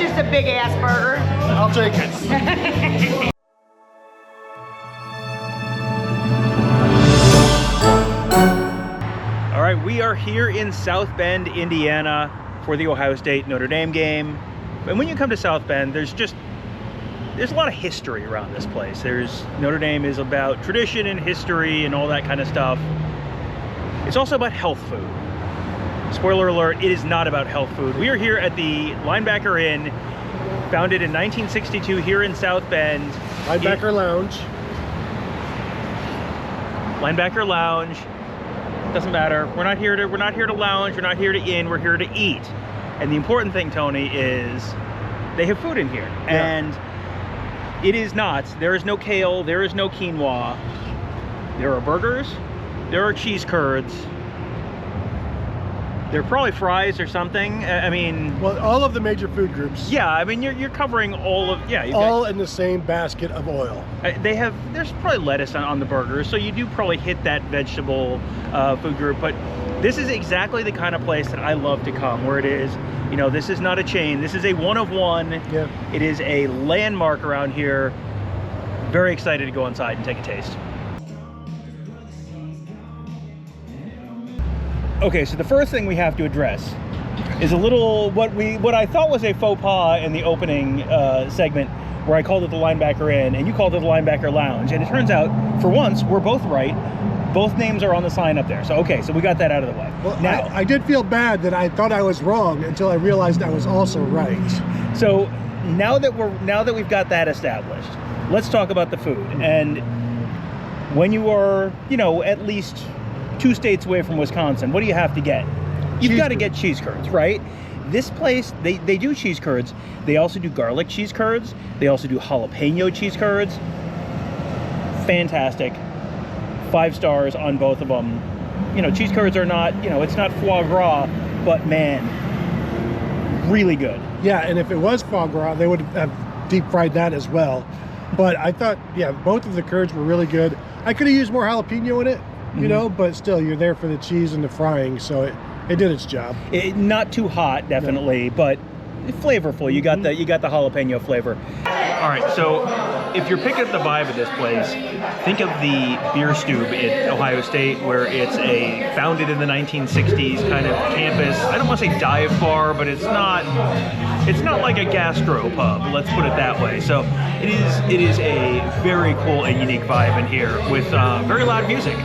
It's just a big ass burger. I'll take it. All right, we are here in South Bend, Indiana for the Ohio State Notre Dame game. And when you come to South Bend, there's a lot of history around this place. Notre Dame is about tradition and history and all that kind of stuff. It's also about health food. Spoiler alert, it is not about health food. We are here at the Linebacker Inn, founded in 1962 here in South Bend. Linebacker Lounge. Linebacker Lounge. Doesn't matter. We're not here to lounge. We're not here to inn. We're here to eat. And the important thing, Tony, is they have food in here. Yeah. And it is not. There is no kale. There is no quinoa. There are burgers. There are cheese curds. There are probably fries or something. I mean, Well, all of the major food groups. yeah. I mean, you're covering all of you've All in the same basket of oil. there's probably lettuce on the burgers, so you do probably hit that vegetable food group. But this is exactly the kind of place that I love to come, where it is, you know, this is not a chain. This is a one of one. Yeah. It is a landmark around here. Very excited to go inside and take a taste. Okay, so the first thing we have to address is a little what I thought was a faux pas in the opening segment, where I called it the Linebacker Inn and you called it the Linebacker Lounge. And it turns out, for once, we're both right. Both names are on the sign up there. So okay, so we got that out of the way. Well, now, I did feel bad that I thought I was wrong until I realized I was also right. so now that we've got that established, let's talk about the food. And when you are, you know, at least 2 states away from Wisconsin, what do you have to get? You've got to get cheese curds, right? This place, they do cheese curds. They also do garlic cheese curds. They also do jalapeno cheese curds. Fantastic. 5 stars on both of them. You know, cheese curds are not, you know, it's not foie gras, but man, really good. Yeah, and if it was foie gras, they would have deep fried that as well. But I thought, yeah, both of the curds were really good. I could have used more jalapeno in it, you know, but still, you're there for the cheese and the frying, so it did its job. Not too hot, definitely, but flavorful. You got the jalapeno flavor. All right, so if you're picking up the vibe of this place, think of the beer stube at Ohio State, where it's a founded in the 1960s kind of campus. I don't want to say dive bar, but it's not like a gastro pub. Let's put it that way. So it is a very cool and unique vibe in here with very loud music.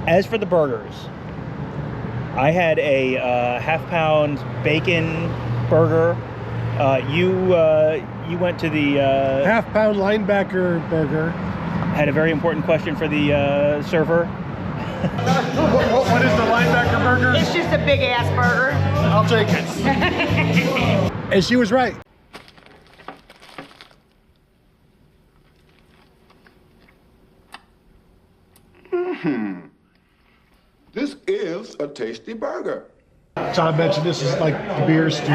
As for the burgers, I had a half-pound bacon burger. You went to the Half-pound linebacker burger. had a very important question for the server. What is the linebacker burger? It's just a big ass burger. I'll take it. And she was right. This is a tasty burger. Tom mentioned this is like the beer stew.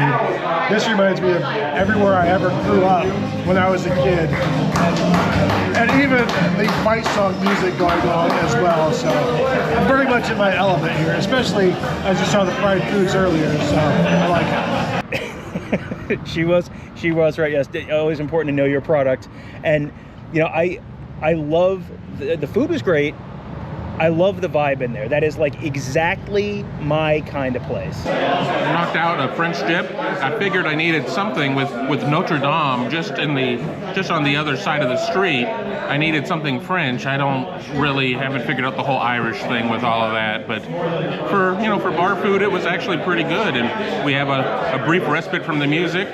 This reminds me of everywhere I ever grew up when I was a kid. And even the fight song music going on as well. So I'm very much in my element here, especially as you saw the fried foods earlier. So I like it. she was right. Yes, always important to know your product. And you know, I love the food was great. I love the vibe in there. That is like exactly my kind of place. I knocked out a French dip. I figured I needed something with Notre Dame just on the other side of the street. I needed something French. I haven't figured out the whole Irish thing with all of that. But for bar food, it was actually pretty good. And we have a brief respite from the music.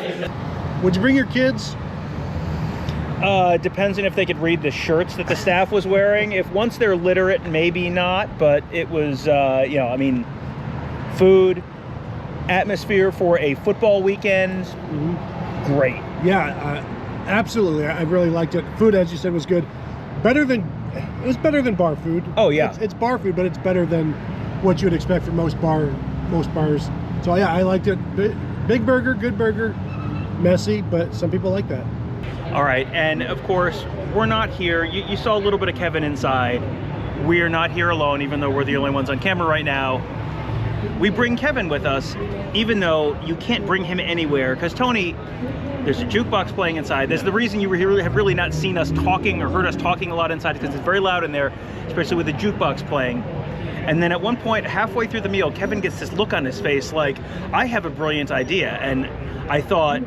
Would you bring your kids? Depends on if they could read the shirts that the staff was wearing. If once they're literate, maybe not, but it was, you know, I mean, food, atmosphere for a football weekend, great. Yeah, absolutely. I really liked it. Food, as you said, was good. It was better than bar food. Oh, yeah. It's bar food, but it's better than what you would expect from most bars. So yeah, I liked it. Big burger, good burger, messy, but some people like that. All right, and of course, we're not here. You saw a little bit of Kevin inside. We are not here alone, even though we're the only ones on camera right now. we bring Kevin with us, even though you can't bring him anywhere, because Tony, there's a jukebox playing inside. There's the reason you have really not seen us talking or heard us talking a lot inside, because it's very loud in there, especially with the jukebox playing. And then at one point, halfway through the meal, Kevin gets this look on his face like, I have a brilliant idea. And I thought,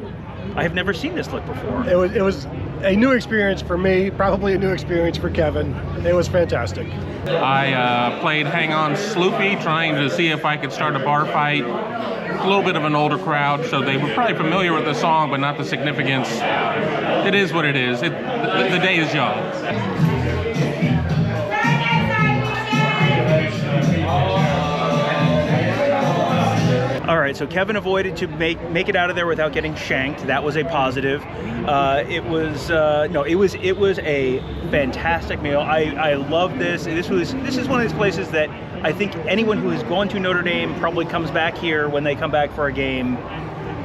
I have never seen this look before. It was a new experience for me, probably a new experience for Kevin. It was fantastic. I played Hang On Sloopy, trying to see if I could start a bar fight. A little bit of an older crowd, so they were probably familiar with the song, but not the significance. It is what it is. The day is young. All right, so Kevin avoided to make it out of there without getting shanked. That was a positive. It was a fantastic meal. I love this. This is one of these places that I think anyone who has gone to Notre Dame probably comes back here when they come back for a game.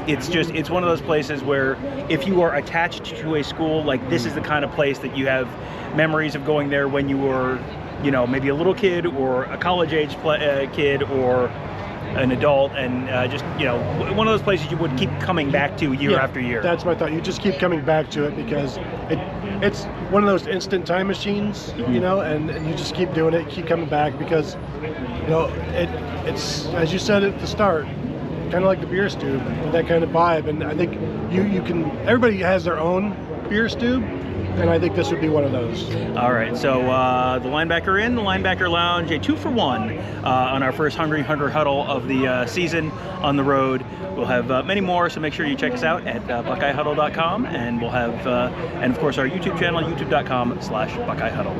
It's one of those places where if you are attached to a school, like this is the kind of place that you have memories of going there when you were, maybe a little kid or a college-age kid or an adult, and one of those places you would keep coming back to year after year. That's my thought. You just keep coming back to it because it's one of those instant time machines, and you just keep doing it, keep coming back because, it's as you said at the start, kind of like the beer stube, that kind of vibe. And I think you can. Everybody has their own beer stube. And I think this would be one of those. All right, so the Linebacker Inn, the Linebacker Lounge, a 2-for-1 on our first Hungry Hungry Huddle of the season on the road. We'll have many more, so make sure you check us out at BuckeyeHuddle.com, and we'll have, and of course, our YouTube channel, youtube.com/BuckeyeHuddle.